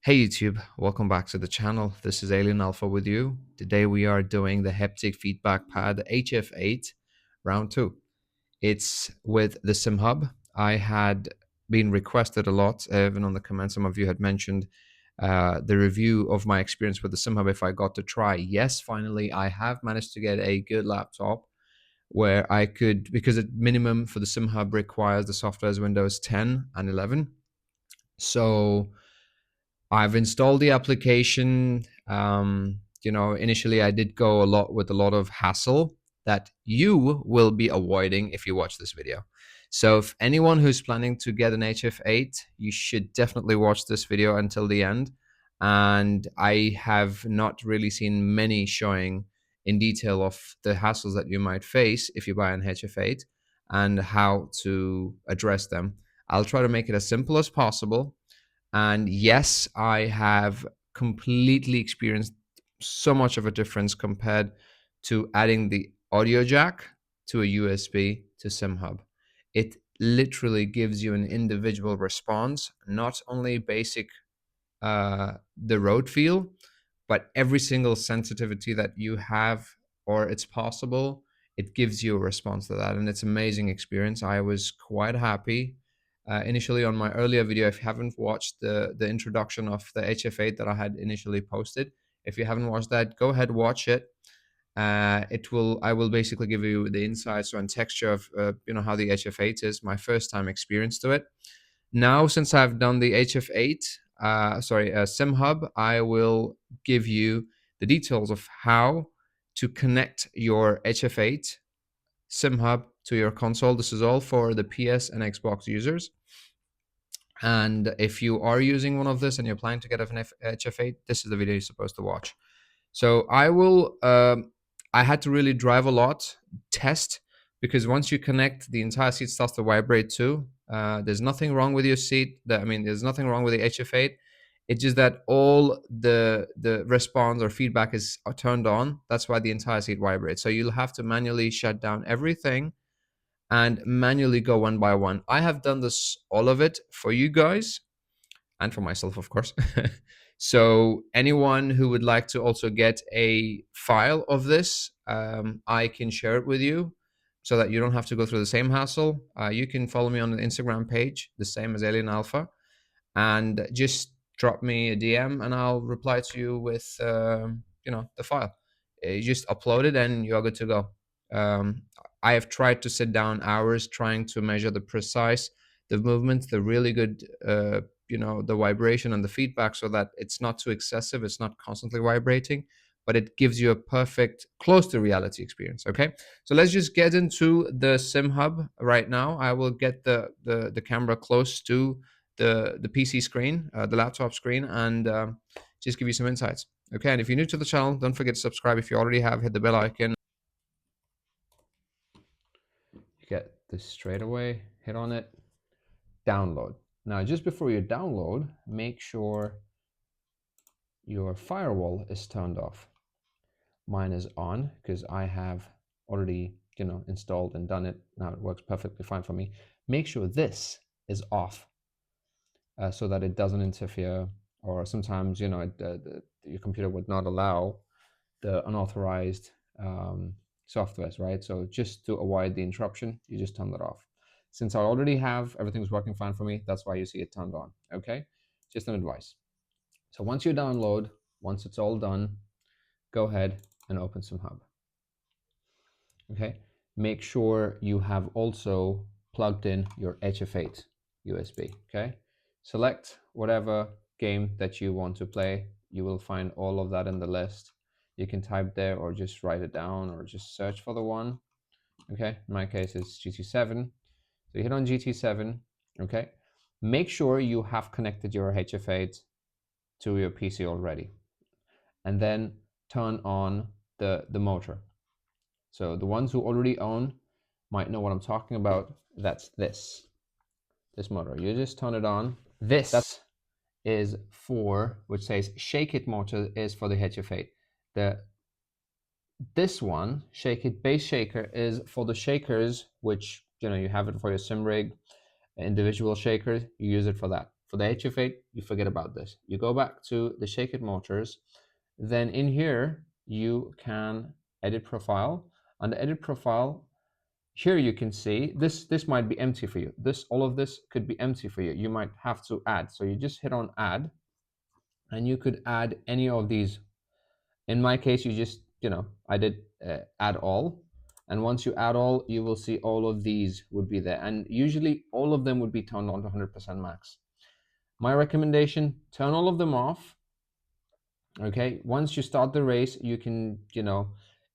Hey YouTube, welcome back to the channel. This is Alien Alpha with you. Today we are doing the Haptic feedback pad HF8 round 2. It's with the Simhub. I had been requested a lot, even on the comments. Some of you had mentioned the review of my experience with the Simhub if I got to try. Yes, finally I have managed to get a good laptop where I could, because at minimum for the Simhub requires the software as Windows 10 and 11. So I've installed the application. Initially I did go with a lot of hassle that you will be avoiding if you watch this video. So if anyone who's planning to get an HF8, you should definitely watch this video until the end. And I have not really seen many showing in detail of the hassles that you might face if you buy an HF8 and how to address them. I'll try to make it as simple as possible. And yes, I have completely experienced so much of a difference compared to adding the audio jack to a USB to Simhub. It literally gives you an individual response, not only basic the road feel, but every single sensitivity that you have or it's possible, it gives you a response to that. And it's an amazing experience. I was quite happy. Initially on my earlier video, if you haven't watched the introduction of the HF8 that I had initially posted, if you haven't watched that, go ahead, watch it. I will basically give you the insights and texture of how the HF8 is, my first time experience to it. Now, since I've done the HF8, Simhub, I will give you the details of how to connect your HF8 Simhub to your console. This is all for the PS and Xbox users. And if you are using one of this and you're planning to get an HF8, this is the video you're supposed to watch. So I had to really drive a lot, test, because once you connect, the entire seat starts to vibrate too. There's nothing wrong with your seat. There's nothing wrong with the HF8. It's just that all the response or feedback is turned on. That's why the entire seat vibrates. So you'll have to manually shut down everything and manually go one by one. I have done this, all of it, for you guys and for myself, of course. So anyone who would like to also get a file of this, I can share it with you so that you don't have to go through the same hassle. You can follow me on the Instagram page, the same as Alien Alpha, and just drop me a DM and I'll reply to you with the file. You just upload it and you're good to go. I have tried to sit down hours trying to measure the movements, the really good the vibration and the feedback, so that it's not too excessive, it's not constantly vibrating, but it gives you a perfect close to reality experience. Okay, so let's just get into the Simhub right now. I will get the camera close to the PC screen, the laptop screen, and just give you some insights. Okay, and if you're new to the channel, don't forget to subscribe. If you already have, hit the bell icon. You get this straight away, hit on it, download. Now, just before you download, make sure your firewall is turned off. Mine is on because I have already installed and done it. Now it works perfectly fine for me. Make sure this is off so that it doesn't interfere, or sometimes your computer would not allow the unauthorized softwares, right? So just to avoid the interruption, you just turn that off. Since I already have, everything's working fine for me, that's why you see it turned on. Okay, just an advice. So once you download, once it's all done, go ahead and open Simhub. Okay, make sure you have also plugged in your HF8 USB. Okay, select whatever game that you want to play. You will find all of that in the list. You can type there or just write it down or just search for the one. Okay, in my case it's GT7. So you hit on GT7. Okay, make sure you have connected your HF8 to your PC already, and then turn on the motor. So the ones who already own might know what I'm talking about. That's this motor. You just turn it on. This is for, which says shake it motor, is for the HF8. This one, shake it base shaker, is for the shakers, which you have it for your sim rig, individual shakers, you use it for that. For the HF8, you forget about this. You go back to the Shake It motors. Then in here, you can edit profile. On the edit profile, here you can see this might be empty for you. All of this could be empty for you. You might have to add. So you just hit on add, and you could add any of these. In my case, you just, I did add all. And once you add all, you will see all of these would be there. And usually all of them would be turned on to 100% max. My recommendation, turn all of them off. Okay, once you start the race, you can,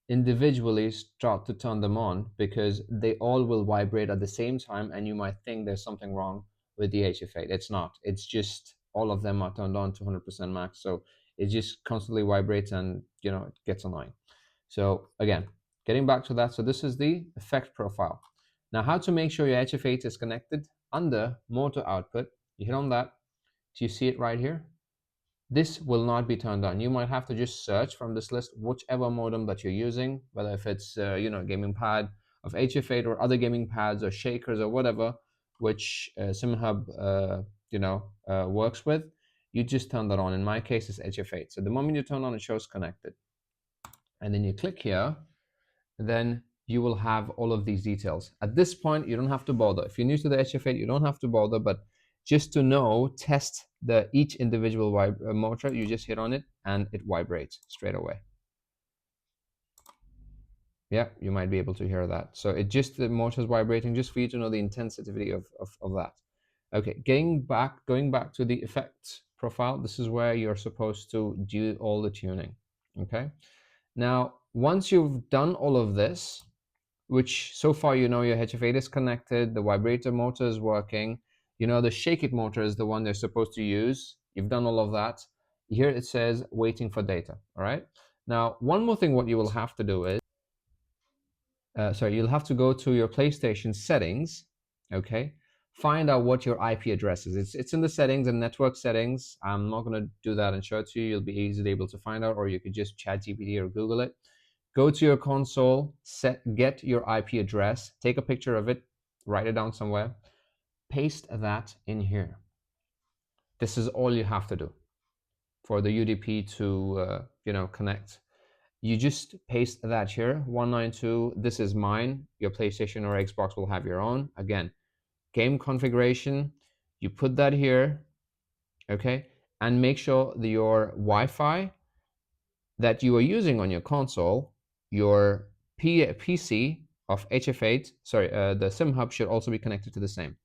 individually start to turn them on, because they all will vibrate at the same time, and you might think there's something wrong with the HF8. It's not. It's just all of them are turned on to 100% max, so it just constantly vibrates, and it gets annoying. So again, getting back to that, so this is the effect profile. Now, how to make sure your HF8 is connected? Under motor output, you hit on that. Do you see it right here? This will not be turned on. You might have to just search from this list whichever modem that you're using, whether if it's gaming pad of HF8 or other gaming pads or shakers or whatever, which Simhub works with. You just turn that on. In my case, it's HF8. So the moment you turn on, it shows connected, and then you click here, then you will have all of these details. At this point, you don't have to bother. If you're new to the HF8, you don't have to bother, but just to know, test each individual motor. You just hit on it and it vibrates straight away. Yeah, you might be able to hear that. So the motor's vibrating, just for you to know the intensity of that. Okay, going back to the effects profile, this is where you're supposed to do all the tuning. Okay, now once you've done all of this, which so far your HF8 is connected, the vibrator motor is working, the Shake It motor is the one they're supposed to use. You've done all of that. Here it says waiting for data. All right. Now, one more thing, what you will have to do is, you'll have to go to your PlayStation settings. Okay. Find out what your IP address is. It's in the settings and network settings. I'm not going to do that and show it to you. You'll be easily able to find out, or you could just chat GPT or Google it. Go to your console, get your IP address, take a picture of it, write it down somewhere, paste that in here. This is all you have to do for the UDP to connect. You just paste that here, 192. This is mine. Your PlayStation or Xbox will have your own. Again, game configuration. You put that here, okay, and make sure that your Wi-Fi that you are using on your console, your PC of HF8, the Simhub should also be connected to the same.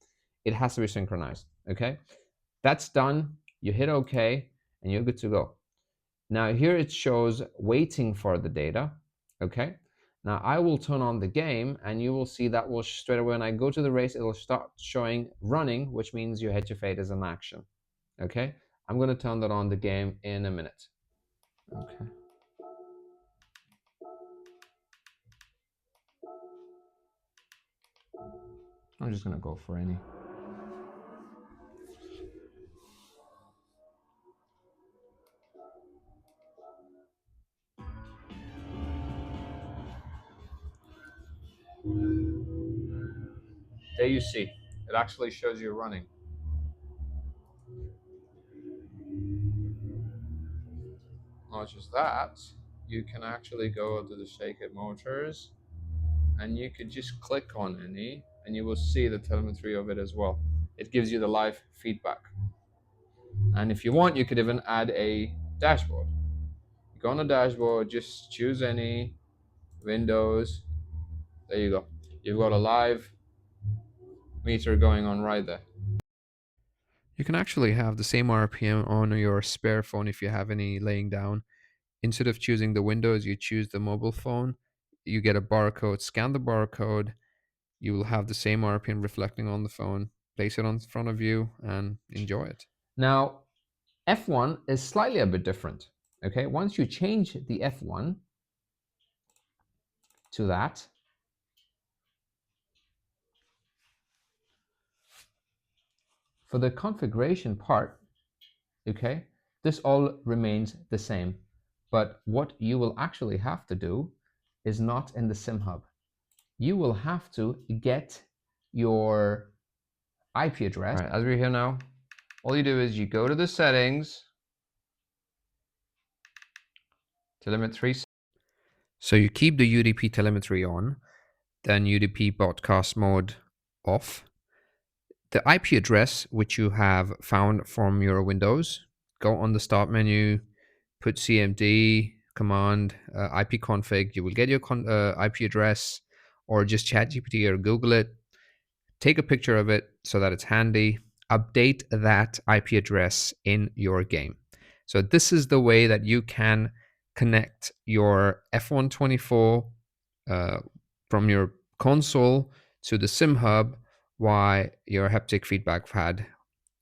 It has to be synchronized, okay? That's done. You hit OK, and you're good to go. Now here it shows waiting for the data, okay? Now I will turn on the game, and you will see that will straight away when I go to the race, it will start showing running, which means your HF8 is in action, okay? I'm going to turn that on the game in a minute. Okay. I'm just going to go for any. There you see, it actually shows you running. Not just that, you can actually go to the Shake It motors, and you could just click on any, and you will see the telemetry of it as well. It gives you the live feedback. And if you want, you could even add a dashboard. You go on the dashboard, just choose any, Windows, there you go. You've got a live meter going on right there. You can actually have the same RPM on your spare phone if you have any laying down. Instead of choosing the Windows, you choose the mobile phone. You get a barcode, scan the barcode. You will have the same RPM reflecting on the phone. Place it on front of you and enjoy it. Now, F1 is slightly a bit different. Okay, once you change the F1 to that, for the configuration part, okay, this all remains the same. But what you will actually have to do is not in the Simhub. You will have to get your IP address. All right, as we're here now, All you do is you go to the settings, telemetry. So you keep the UDP telemetry on, then UDP broadcast mode off. The IP address which you have found from your Windows, go on the start menu, put cmd command ipconfig. You will get your IP address, or just ChatGPT or Google it. Take a picture of it so that it's handy. Update that IP address in your game. So this is the way that you can connect your F124 uh, from your console to the Simhub via your haptic feedback pad.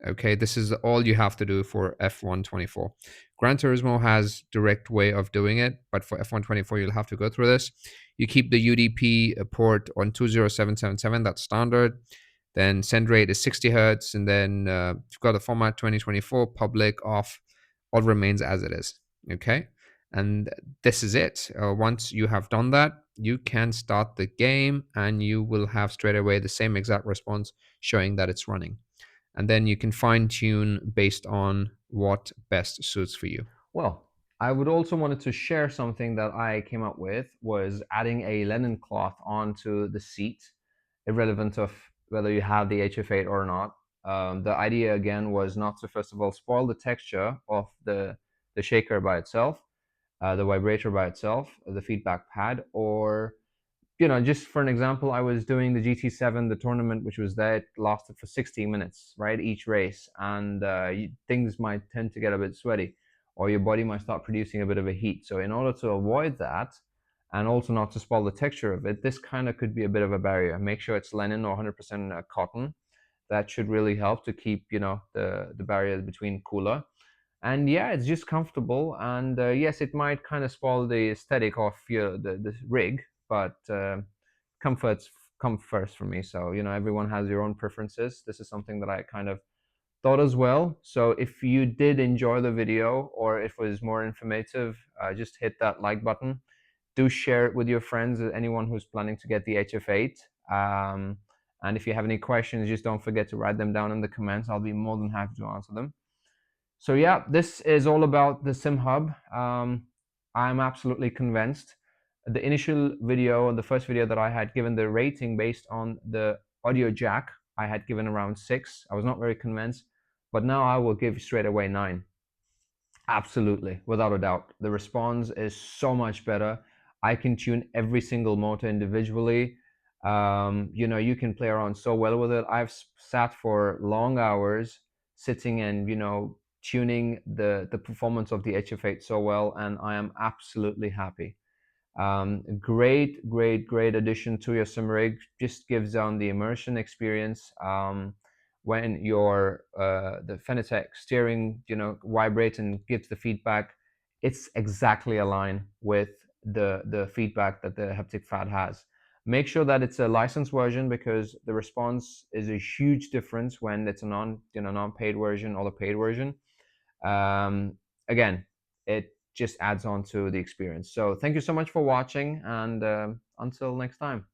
Okay, this is all you have to do for F124. Gran Turismo has direct way of doing it, but for F124 you'll have to go through this. You keep the UDP port on 20777, that's standard. Then send rate is 60 hertz, and then you've got the format 2024, public, off, all remains as it is. Okay, and this is it. Once you have done that, you can start the game, and you will have straight away the same exact response showing that it's running, and then you can fine tune based on what best suits for you. Well, I would also wanted to share something that I came up with, was adding a linen cloth onto the seat, irrelevant of whether you have the HF8 or not. The idea again was not to first of all spoil the texture of the shaker by itself, the vibrator by itself, the feedback pad, or just for an example, I was doing the GT7, the tournament, which was there. It lasted for 60 minutes, right? Each race. And things might tend to get a bit sweaty, or your body might start producing a bit of a heat. So in order to avoid that, and also not to spoil the texture of it, this kind of could be a bit of a barrier. Make sure it's linen or 100% cotton. That should really help to keep, the barrier between cooler. And yeah, it's just comfortable. And yes, it might kind of spoil the aesthetic of the rig, but comforts come first for me. So everyone has your own preferences. This is something that I kind of thought as well. So if you did enjoy the video, or if it was more informative, just hit that like button. Do share it with your friends, anyone who's planning to get the HF8. And if you have any questions, just don't forget to write them down in the comments. I'll be more than happy to answer them. So yeah, this is all about the Simhub. I'm absolutely convinced. The initial video, the first video that I had given the rating based on the audio jack, I had given around 6. I was not very convinced, but now I will give straight away 9. Absolutely, without a doubt. The response is so much better. I can tune every single motor individually. You can play around so well with it. I've sat for long hours sitting and tuning the performance of the HF8 so well, and I am absolutely happy. Great addition to your sim rig. Just gives down the immersion experience. When your the Fanatec steering vibrates and gives the feedback, it's exactly aligned with the feedback that the haptic pad has. Make sure that it's a licensed version, because the response is a huge difference when it's a non-paid version or the paid version. Again, it just adds on to the experience. So thank you so much for watching, and until next time.